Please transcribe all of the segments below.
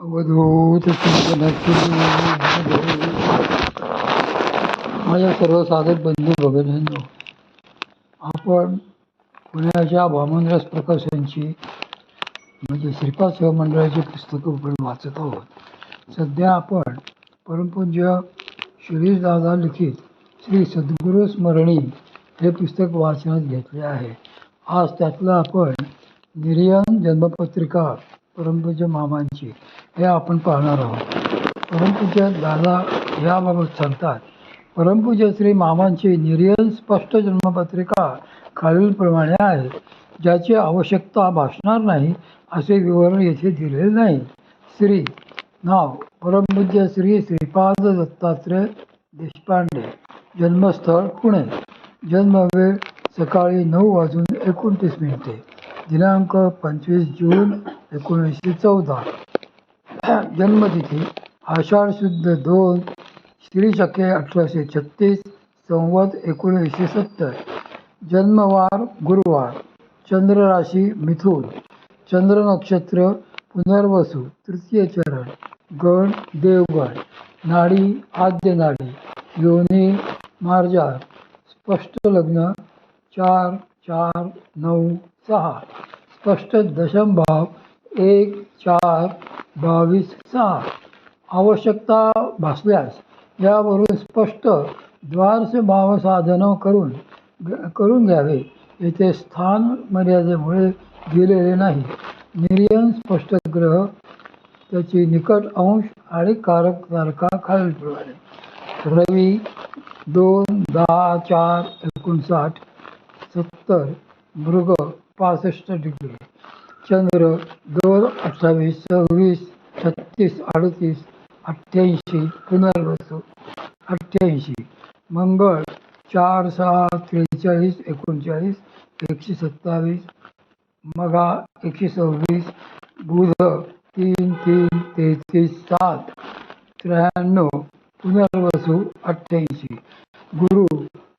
अवधूत चिंतनाची माझ्या सर्व साधक बंधू भगिनींनो, आपण पुण्याच्या वामनराज प्रकाशनची म्हणजे श्रीपाद सेवा मंडळाची पुस्तकं आपण वाचत आहोत. सध्या आपण परमपूज्य शिरीषदादा लिखित श्री सद्गुरू स्मरणी हे पुस्तक वाचनात घेतले आहे. आज त्यातलं आपण निर्याण जन्मपत्रिका परमपूज्य मामांची हे आपण पाहणार आहोत. परमपूज्य दादा याबाबत सांगतात, परमपूज्य श्री मामांची निर्याण स्पष्ट जन्मपत्रिका खालीलप्रमाणे आहे, ज्याची आवश्यकता भासणार नाही असे विवरण येथे दिलेले नाही. श्री नाव परमपूज्य श्री श्रीपाद दत्तात्रय देशपांडे, जन्मस्थळ पुणे, जन्मवेळ सकाळी 9:29, दिनांक 25 जून 1914, जन्मतिथी आषाढ शुद्ध 2 श्री शके 1836 संवत 1970, जन्मवार गुरुवार, चंद्र राशी मिथुन, चंद्र नक्षत्र पुनर्वसू, तृतीय चरण, गण देवगण, नाडी आद्य नाडी, योनी मार्जार, स्पष्ट लग्न 4-4-9-6, स्पष्ट दशम भाव 1-4-22-6. आवश्यकता भासल्यास यावरून स्पष्ट द्वारस भाव साधन करून घ्यावे. येथे स्थान मर्यादेमुळे दिलेले नाही. निर्याण स्पष्ट ग्रह, त्याची निकट अंश आणि कारक तारखा खालीलप्रमाणे: रवी 2-10-4-59 70, मृग 65 डिग्री, चंद्र 2-28-26-36-38 पुनर्वसू 88, मंगळ 4-6-43-39 127, मघा 126, बुध 3-3-33-7 93 पुनर्वसू 88, गुरु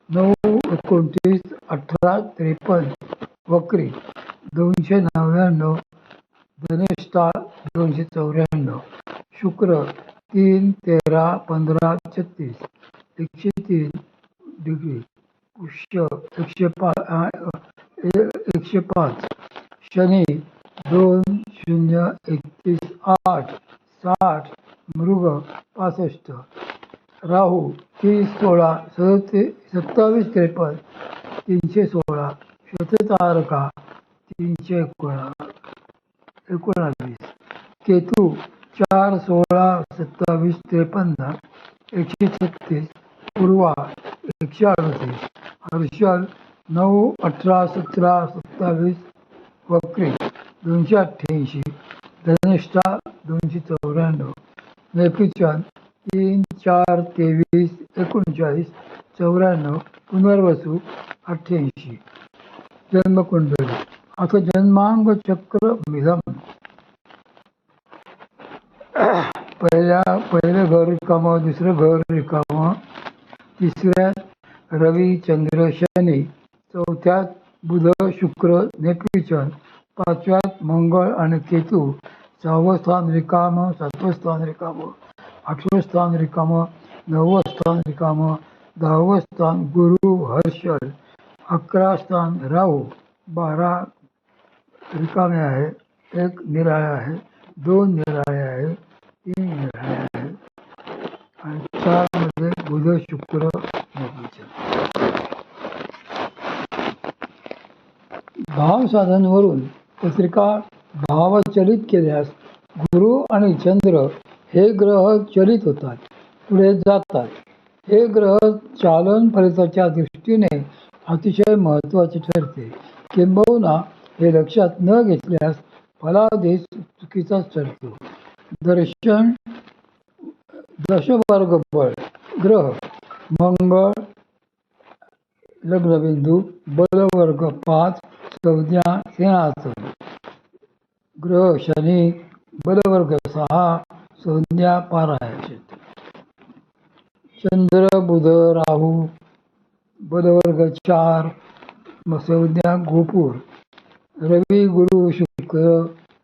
9-29-18-53 वक्री 299, धनिष्ठा 294, शुक्र 3-13-15-36 103 डिग्री, पुष्य 105, शनी 2-0-31-8 60, मृग 65, राहू 30-16-27-53 316, शततारका 319, केतू 4-16-27-53 136, पूर्वा 138, हर्षल 9-18-17-27 वक्री 288, धनिष्ठा 294, नेपिचन 3-4-23-39 पुनर्वसू 88, जन्मकुंडली. आता जन्मांग चक्र मिलम. पहिलं घर रिकामं, दुसरं घर रिकामं, तिसऱ्यात रवी चंद्र शनी, चौथ्यात बुध शुक्र नेपिचन, पाचव्यात मंगळ आणि केतू, 6वं स्थान रिकामं, 7वं स्थान रिकामं, 8वं स्थान रिकामं, 9वं स्थान रिकामं, 10वं स्थान गुरु हर्षल, 11 स्थान राहू, 12 रिकामे आहे, 1 निराळे आहे, 2 निराळे आहे, 3 निराळे आहे आणि 4 मध्ये बुध शुक्र नेपिचन. भाव साधनवरून पत्रिका भावचलित केल्यास गुरु आणि चंद्र हे ग्रह चलित होतात, पुढे जातात. हे ग्रह चालन फलिताच्या दृष्टीने अतिशय महत्त्वाचे ठरते. किंबहुना हे लक्षात न घेतल्यास फलादेश चुकीचाच ठरतो. दशवर्ग बळ ग्रह मंगळ लग्नबिंदू, बलवर्ग 5 संज्ञा सिंहासन, ग्रह शनी बलवर्ग 6 संज्ञा पारायण, चंद्र बुध राहू बलवर्ग 4 संज्ञा गोपूर, रवी गुरु शुक्र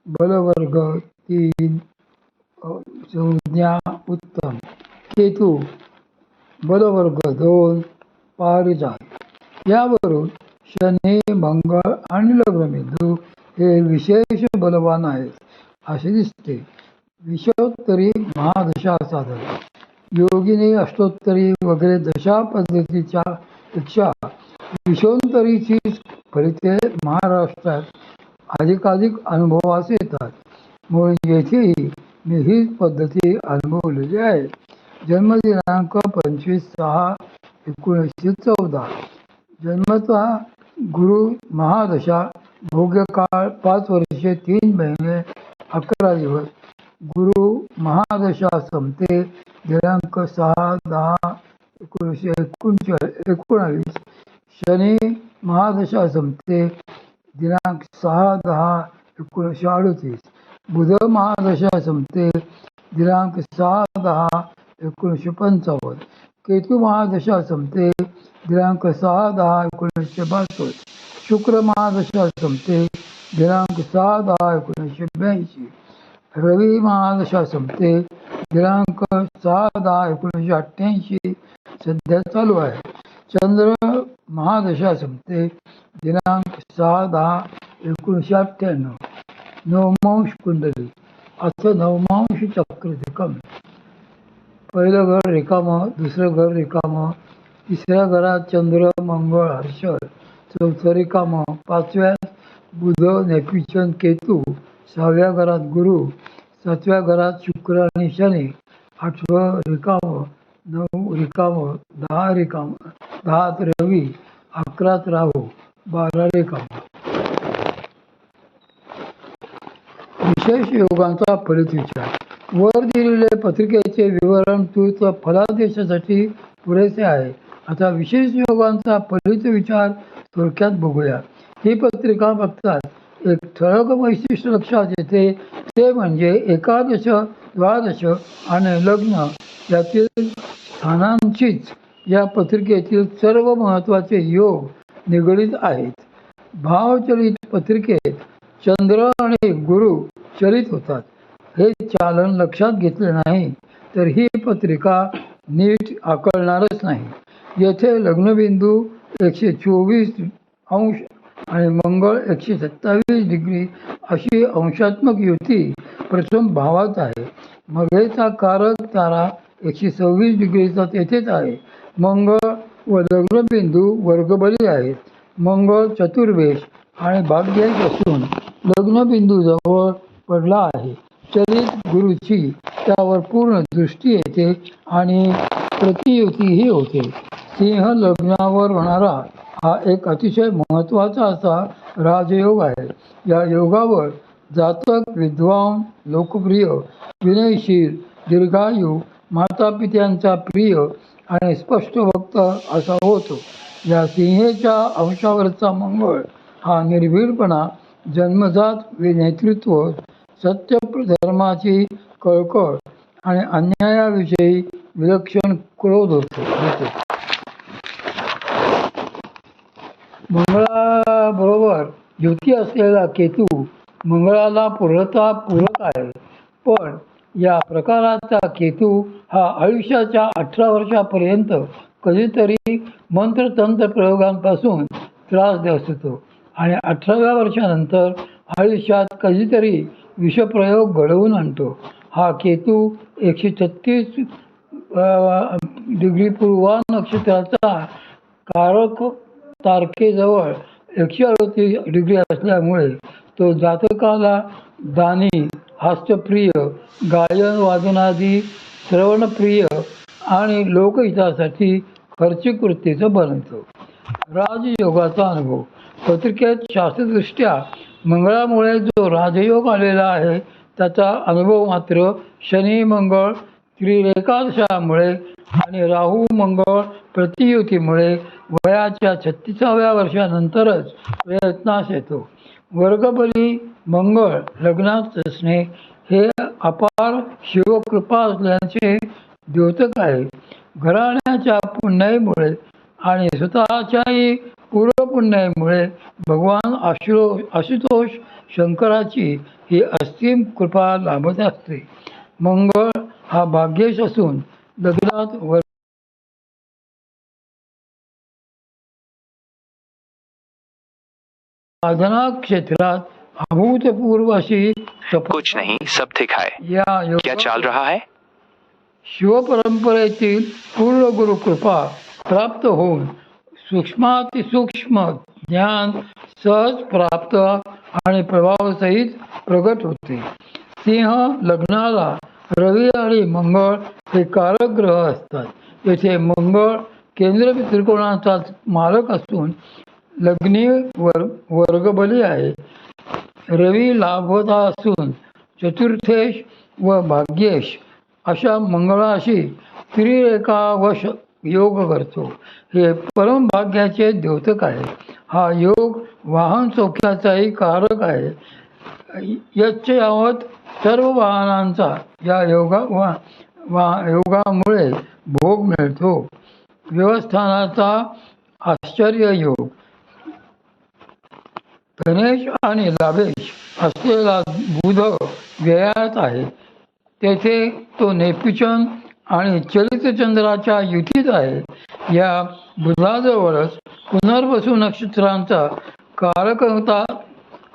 बलवर्ग 3 संज्ञा उत्तम. केतू बलवर्ग 2 पारिजात. यावरून शनी, मंगळ आणि लग्नबिंदू हे विशेष बलवान आहेत असे दिसते. विषोत्तरी महादशा साधन. योगिनी अष्टोत्तरी वगैरे दशा पद्धतीच्या पेक्षा विषोत्तरीची फलिते महाराष्ट्रात अधिकाधिक अनुभवास येतात. म्हणून येथेही मी हीच पद्धती अनुभवलेली आहे. जन्मदिनांक 25/6/1914. जन्मतः गुरु महादशा. भोग्यकाळ 5 वर्षे 3 महिने 11 दिवस. गुरु महादशा संपते दिनांक 6/10/1919. शनी महादशा संपते दिनांक 6/10/1938. बुध महादशा संपते दिनांक 6/10/1955. केतू महादशा संपते दिनांक 6/10/1962. शुक्र महादशा संपते दिनांक 6/10/1982. रवी महादशा संपते दिनांक 6/10/1988 सध्या चालू आहे. चंद्र महादशा संपते दिनांक 6/10/1998. नवमांश कुंडली अथ नवमांश चक्रदिकम. पहिलं घर रिकामं, दुसरं घर रिकामं, तिसऱ्या घरात चंद्र, मंगळ, हर्षद, चौथं रिकामं, 5व्यात बुध, नेपच्यून, केतू, 6व्या घरात गुरु, 7व्या घरात शुक्र आणि शनी, 8वं रिकामं, 9 रिकामं, 10 रिकामं, 10त रवी, 11त राहू, 12 रिकामं. विशेष योगांचा फलित विचार. वर दिलेले पत्रिकेचे विवरण तूर्त फलादेशासाठी पुरेसे आहे. आता विशेष योगांचा फलित विचार थोडक्यात बघूया. ही पत्रिका बघताच एक ठळक वैशिष्ट्य लक्षात येते, ते म्हणजे एकादश, द्वादश आणि लग्न यातील स्थानांचीच या पत्रिकेतील सर्व महत्त्वाचे योग निगडीत आहेत. भावचलित पत्रिकेत चंद्र आणि गुरु चलित होतात. हे चालन लक्षात घेतले नाही तर ही पत्रिका नीट आकळणारच नाही. येथे लग्नबिंदू 124 अंश आणि मंगळ 127 डिग्री अशी अंशात्मक युती प्रथम भावात आहे. मघेचा कारक तारा 126 डिग्रीचा तेथेच आहे. मंगळ व लग्नबिंदू वर्गबली आहेत. मंगळ चतुर्वेश आणि भाग्येश असून लग्नबिंदू जवळ पडला आहे. चलित गुरुची त्यावर पूर्ण दृष्टी येते आणि प्रतियुतीही होते. सिंह लग्नावर होणारा हा एक अतिशय महत्त्वाचा असा राजयोग आहे. या योगावर जातक विद्वान, लोकप्रिय, विनयशील, दीर्घायू, मातापित्यांचा प्रिय आणि स्पष्ट वक्त असा होतो. या सिंहेच्या अंशावरचा मंगळ हा निर्भीडपणा, जन्मजात नेतृत्व, सत्य धर्माची कळकळ आणि अन्यायाविषयी विलक्षण क्रोध होते. मंगळाबरोबर युती असलेला केतू मंगळाला पूर्णतः पूरक आहे. पण या प्रकाराचा केतू हा आयुष्याच्या 18 वर्षापर्यंत कधीतरी मंत्रतंत्र प्रयोगांपासून त्रास असतो आणि 18व्या वर्षानंतर आयुष्यात कधीतरी विषप्रयोग घडवून आणतो. हा केतू 136 डिग्री पूर्वा नक्षत्राचा कारक तारखेजवळ 138 डिग्री असल्यामुळे तो जातकाला दानी, हास्यप्रिय, गायन वादनादी श्रवणप्रिय आणि लोकहितासाठी खर्चिक वृत्तीचं बनवतो. राजयोगाचा अनुभव. पत्रिकेत शास्त्रदृष्ट्या मंगळामुळे जो राजयोग आलेला आहे त्याचा अनुभव मात्र शनी मंगळ त्रिरेकादशामुळे आणि राहू मंगळ प्रतियुतीमुळे वयाच्या 36व्या वर्षानंतरच प्रयत्नास येतो. वर्गबली मंगळ लग्नात असणे हे अपार शिवकृपा असल्याचे द्योतक आहे. घराण्याच्या पुण्याईमुळे आणि स्वतःच्याही पूर्वपुण्याईमुळे भगवान आशुतोष शंकराची ही असीम कृपा लाभत असते. मंगळ हा भाग्येश असून लग्नात साधना क्षेत्रात अभूतपूर्व अशी कुछ नहीं, सब ठीक है। या क्या चाल रहा है? शिवपरंपरेतील पूर्ण गुरुकृपा प्राप्त होऊन सूक्ष्मातिसूक्ष्म ज्ञान सहज प्राप्त आणि प्रभावसहित प्रगट होते. सिंह लग्नाला रवी आणि मंगळ हे कारक ग्रह असतात. येथे मंगळ केंद्र त्रिकोणाचा मालक असून लग्नी वर्गबली आहे. रवी लाभता असून चतुर्थेश व भाग्येश अशा मंगळाशी त्रिरेखावश योग करतो. हे परमभाग्याचे द्योतक आहे. हा योग वाहन सौख्याचाही कारक आहे. यावत सर्व वाहनांचा या योगामुळे भोग मिळतो. व्यवस्थानाचा आश्चर्य योग. धनेश आणि लाभेश असलेला बुध व्ययात आहे. तेथे तो नेपच्यून आणि चलितचंद्राच्या युतीत आहे. या बुधाजवळच पुनर्वसू नक्षत्रांचा कारकता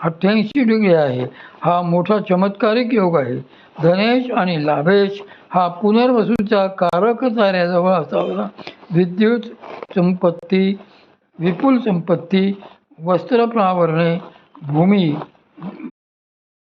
88 आहे. हा मोठा चमत्कारिक योग आहे. धनेश आणि लाभेश हा पुनर्वसूच्या कारक ताऱ्याजवळ असावा. विद्युत संपत्ती, विपुल संपत्ती, वस्त्रप्रावरणे, भूमी,